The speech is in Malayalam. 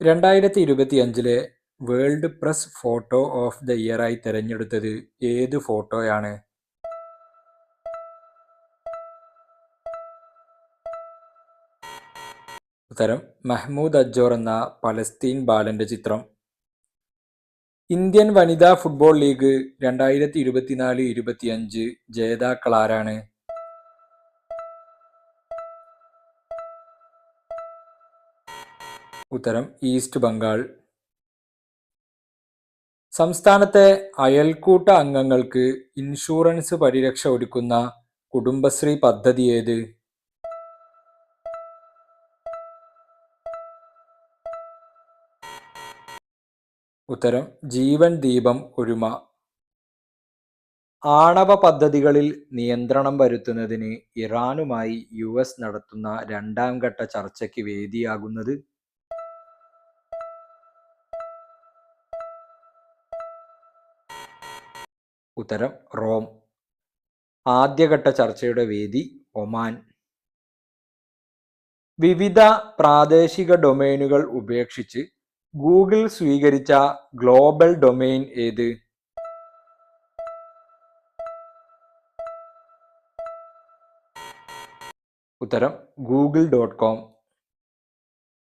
2025-ലെ world press photo of the ഇയറായി തിരഞ്ഞെടുത്തത് ഏത് ഫോട്ടോയാണ്? ഉത്തരം മഹ്മൂദ് അജ്ജോർ എന്ന പലസ്തീൻ ബാലന്റെ ചിത്രം. ഇന്ത്യൻ വനിതാ ഫുട്ബോൾ ലീഗ് 2024-25 ജേതാക്കളാരാണ്? ഉത്തരം ഈസ്റ്റ് ബംഗാൾ. സംസ്ഥാനത്തെ അയൽക്കൂട്ട അംഗങ്ങൾക്ക് ഇൻഷുറൻസ് പരിരക്ഷ ഒരുക്കുന്ന കുടുംബശ്രീ പദ്ധതി ഏത്? ഉത്തരം ജീവൻ ദീപം ഒരുമ. ആണവ പദ്ധതികളിൽ നിയന്ത്രണം വരുത്തുന്നതിന് ഇറാനുമായി US നടത്തുന്ന രണ്ടാം ഘട്ട ചർച്ചയ്ക്ക് വേദിയാകുന്നത്? ഉത്തരം റോം. ആദ്യഘട്ട ചർച്ചയുടെ വേദി ഒമാൻ. വിവിധ പ്രാദേശിക ഡൊമെയ്നുകൾ ഉപേക്ഷിച്ച് ഗൂഗിൾ സ്വീകരിച്ച ഗ്ലോബൽ ഡൊമെയ്ൻ ഏത്? ഉത്തരം google.com.